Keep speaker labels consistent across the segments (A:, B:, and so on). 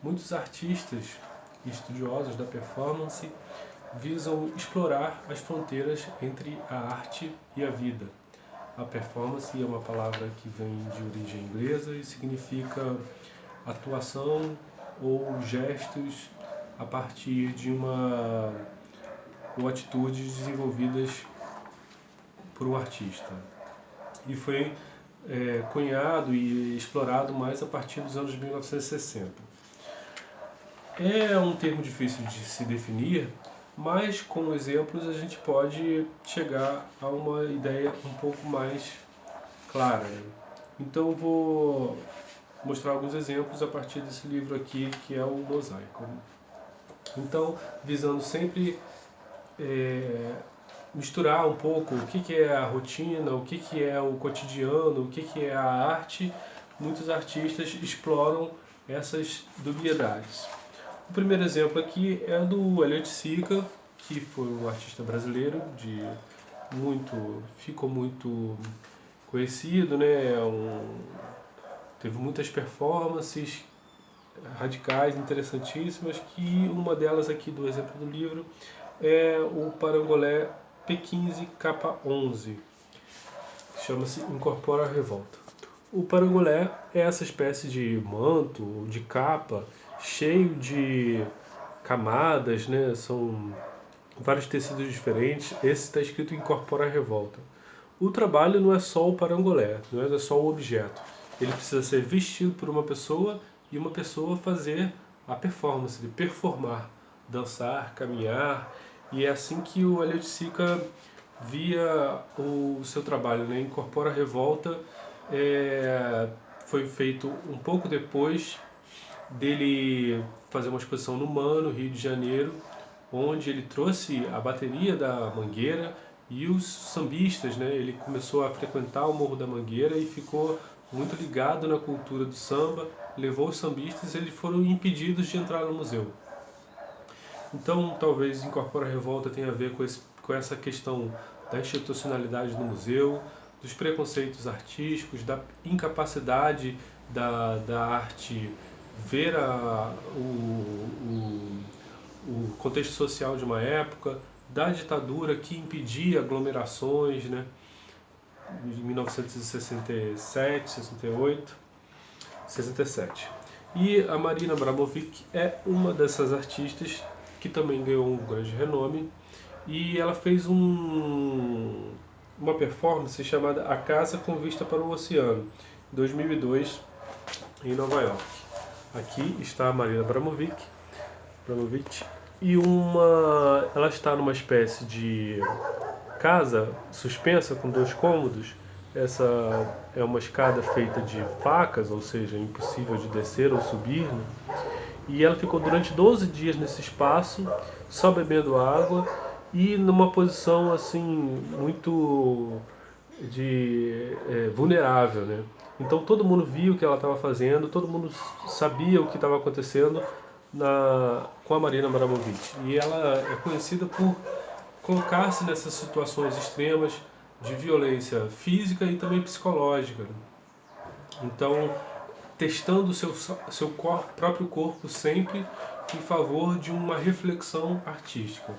A: muitos artistas e estudiosos da performance visam explorar as fronteiras entre a arte e a vida. A performance é uma palavra que vem de origem inglesa e significa atuação ou gestos a partir de ou atitudes desenvolvidas por um artista. E foi cunhado e explorado mais a partir dos anos 1960. É um termo difícil de se definir, mas com exemplos a gente pode chegar a uma ideia um pouco mais clara. Então eu vou mostrar alguns exemplos a partir desse livro aqui, que é o Mosaico. Então, visando sempre misturar um pouco o que é a rotina, o que é o cotidiano, o que é a arte, muitos artistas exploram essas dubiedades. O primeiro exemplo aqui é do Elliot Sica, que foi um artista brasileiro ficou muito conhecido, né? Teve muitas performances radicais, interessantíssimas, que uma delas aqui do exemplo do livro é o Parangolé P15 capa 11, que chama-se Incorpora a Revolta. O parangolé é essa espécie de manto, de capa, cheio de camadas, né? São vários tecidos diferentes. Esse está escrito Incorpora a Revolta. O trabalho não é só o parangolé, não é só o objeto. Ele precisa ser vestido por uma pessoa e uma pessoa fazer a performance, de performar, dançar, caminhar. E é assim que o Elliot Sica via o seu trabalho, né? Incorpora a Revolta foi feito um pouco depois dele fazer uma exposição no MAN, no Rio de Janeiro, onde ele trouxe a bateria da Mangueira e os sambistas, né? Ele começou a frequentar o Morro da Mangueira e ficou muito ligado na cultura do samba, levou os sambistas e eles foram impedidos de entrar no museu. Então, talvez Incorpora a Revolta tenha a ver com essa questão da institucionalidade do museu, dos preconceitos artísticos, da incapacidade da arte ver o contexto social de uma época, da ditadura que impedia aglomerações, né, de 1967, 68, 67. E a Marina Abramovic é uma dessas artistas que também ganhou um grande renome, e ela fez uma performance chamada A Casa com Vista para o Oceano, em 2002, em Nova York. Aqui está a Marina Abramovic e ela está numa espécie de casa suspensa com 2 cômodos. Essa é uma escada feita de facas, ou seja, impossível de descer ou subir, né? E ela ficou durante 12 dias nesse espaço, só bebendo água e numa posição assim muito vulnerável, né? Então todo mundo viu o que ela estava fazendo, todo mundo sabia o que estava acontecendo com a Marina Abramovic. E ela é conhecida por colocar-se nessas situações extremas de violência física e também psicológica. Então, testando o seu próprio corpo sempre em favor de uma reflexão artística.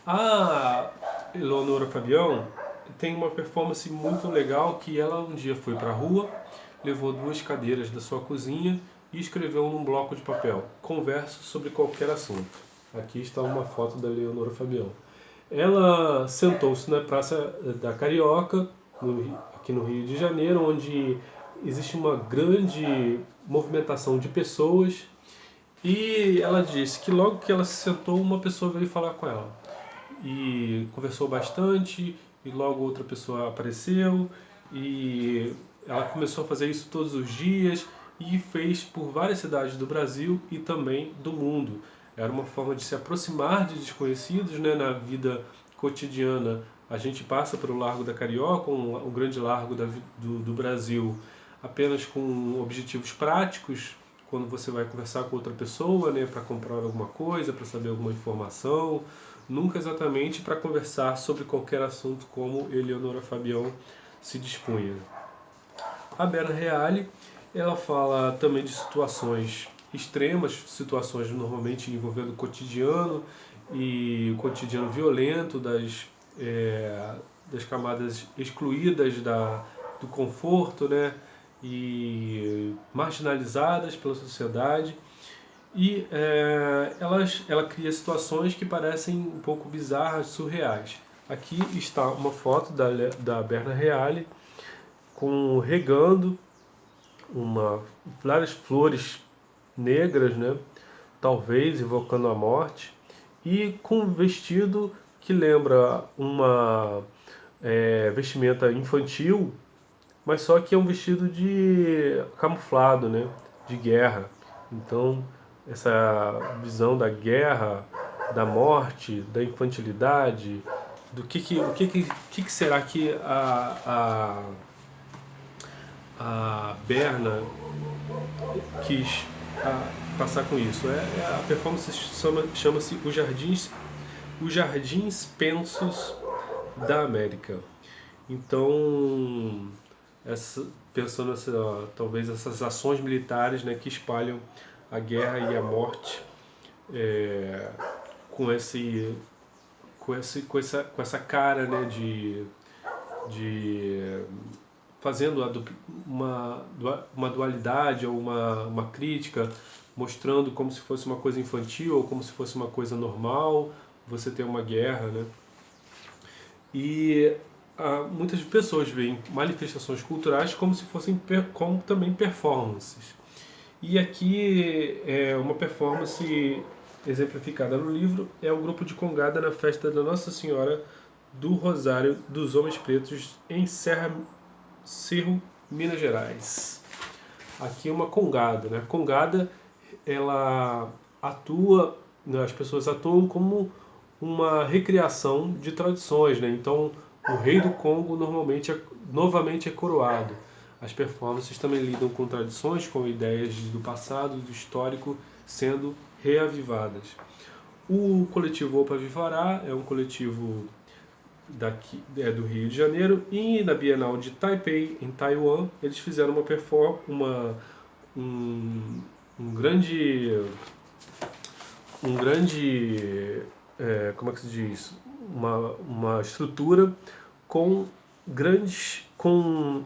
A: A Eleonora Fabião tem uma performance muito legal, que ela um dia foi para a rua, levou 2 cadeiras da sua cozinha e escreveu num bloco de papel: converso sobre qualquer assunto. Aqui está uma foto da Eleonora Fabião. Ela sentou-se na Praça da Carioca, aqui no Rio de Janeiro, onde existe uma grande movimentação de pessoas, e ela disse que logo que ela se sentou, uma pessoa veio falar com ela. E conversou bastante, e logo outra pessoa apareceu, e ela começou a fazer isso todos os dias, e fez por várias cidades do Brasil e também do mundo. Era uma forma de se aproximar de desconhecidos, né, na vida cotidiana. A gente passa pelo Largo da Carioca, o grande largo do Brasil, apenas com objetivos práticos, quando você vai conversar com outra pessoa, né, para comprar alguma coisa, para saber alguma informação, nunca exatamente para conversar sobre qualquer assunto como Eleonora Fabião se dispunha. A Berna Reale, ela fala também de situações extremas, situações normalmente envolvendo o cotidiano e o cotidiano violento das camadas excluídas do conforto, né? E marginalizadas pela sociedade. E ela cria situações que parecem um pouco bizarras, surreais. Aqui está uma foto da Berna Reale regando várias flores negras, né? Talvez invocando a morte, e com um vestido que lembra uma vestimenta infantil, mas só que é um vestido de camuflado, né? De guerra. Então, essa visão da guerra, da morte, da infantilidade, do que será que a Berna quis passar com isso. A performance chama-se Os Jardins Pensos da América. Então, pensando talvez essas ações militares, né, que espalham a guerra e a morte com essa cara, né, de fazendo uma dualidade ou uma crítica, mostrando como se fosse uma coisa infantil ou como se fosse uma coisa normal, você tem uma guerra, né? E muitas pessoas veem manifestações culturais como se fossem como também performances. E aqui uma performance exemplificada no livro é o grupo de congada na festa da Nossa Senhora do Rosário dos Homens Pretos em Cerro, Minas Gerais. Aqui é uma congada, né? Congada, ela atua, né, as pessoas atuam como uma recriação de tradições, né? Então, o rei do Congo novamente é coroado. As performances também lidam com tradições, com ideias do passado, do histórico, sendo reavivadas. O coletivo Opa Vivará é um coletivo do Rio de Janeiro, e na Bienal de Taipei, em Taiwan, eles fizeram um grande como é que se diz? Uma estrutura com com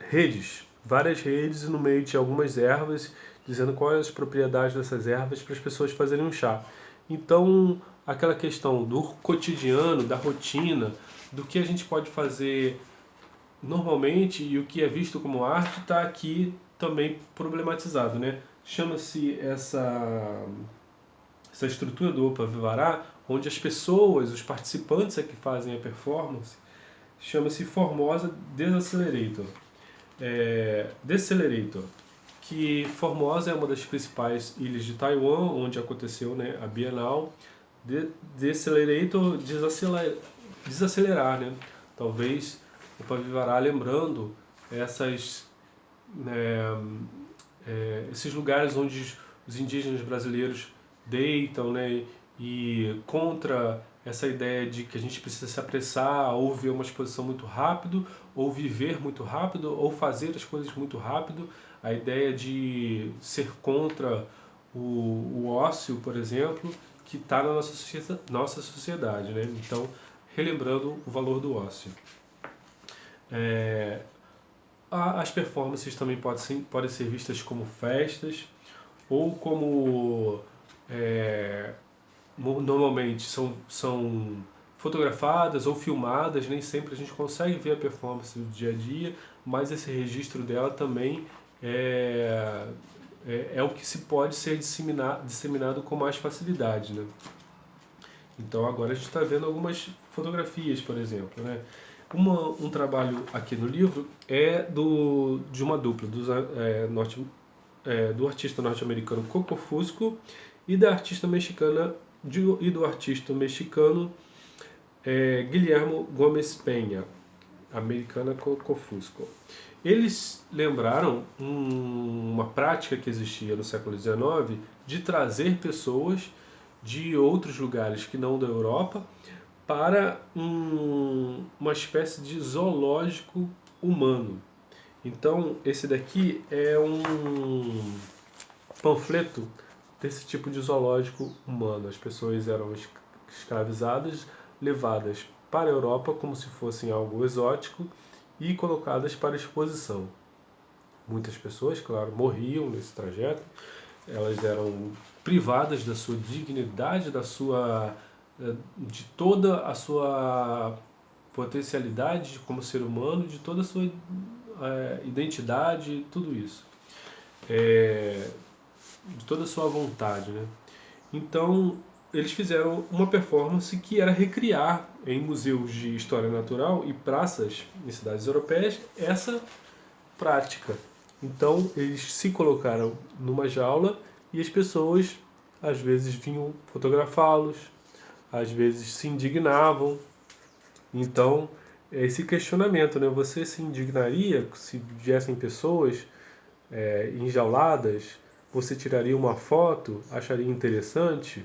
A: redes, várias redes, e no meio tinha algumas ervas, dizendo quais as propriedades dessas ervas para as pessoas fazerem um chá. Então, aquela questão do cotidiano, da rotina, do que a gente pode fazer normalmente e o que é visto como arte está aqui também problematizado, né? Chama-se essa estrutura do Opa Vivará, onde as pessoas, os participantes é que fazem a performance, chama-se Formosa Decelerator. Decelerator, que Formosa é uma das principais ilhas de Taiwan, onde aconteceu, né, a Bienal. Decelerator, desacelerar, né? Talvez o Pavivará lembrando esses lugares onde os indígenas brasileiros deitam, né, e contra essa ideia de que a gente precisa se apressar, ou ver uma exposição muito rápido, ou viver muito rápido, ou fazer as coisas muito rápido. A ideia de ser contra o ócio, por exemplo, que está na nossa sociedade, né? Então, relembrando o valor do ócio. As performances também podem ser vistas como festas, ou como normalmente são fotografadas ou filmadas. Nem sempre a gente consegue ver a performance do dia a dia, mas esse registro dela também é o que se pode ser disseminado com mais facilidade, né? Então agora a gente está vendo algumas fotografias, por exemplo, né? Um trabalho aqui no livro é de uma dupla do artista norte-americano Coco Fusco e da artista mexicana do artista mexicano Guillermo Gómez Peña, americana Coco Fusco. Eles lembraram uma prática que existia no século XIX de trazer pessoas de outros lugares que não da Europa para uma espécie de zoológico humano. Então, esse daqui é panfleto desse tipo de zoológico humano. As pessoas eram escravizadas, levadas para a Europa como se fossem algo exótico e colocadas para exposição. Muitas pessoas, claro, morriam nesse trajeto, elas eram privadas da sua dignidade, de toda a sua potencialidade como ser humano, de toda a sua identidade, tudo isso. De toda a sua vontade, né? Então, eles fizeram uma performance que era recriar em museus de história natural e praças em cidades europeias essa prática. Então, eles se colocaram numa jaula e as pessoas às vezes vinham fotografá-los, às vezes se indignavam. Então, esse questionamento, né? Você se indignaria se viessem pessoas enjauladas? Você tiraria uma foto? Acharia interessante?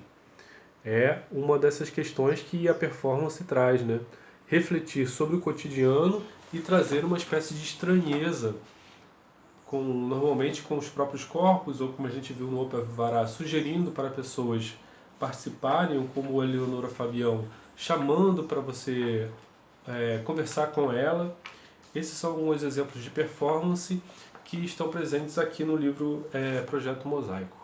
A: É uma dessas questões que a performance traz, né? Refletir sobre o cotidiano e trazer uma espécie de estranheza, normalmente com os próprios corpos, ou como a gente viu no Opa Vará, sugerindo para pessoas participarem, ou como a Leonora Fabião, chamando para você conversar com ela. Esses são alguns exemplos de performance que estão presentes aqui no livro Projeto Mosaico.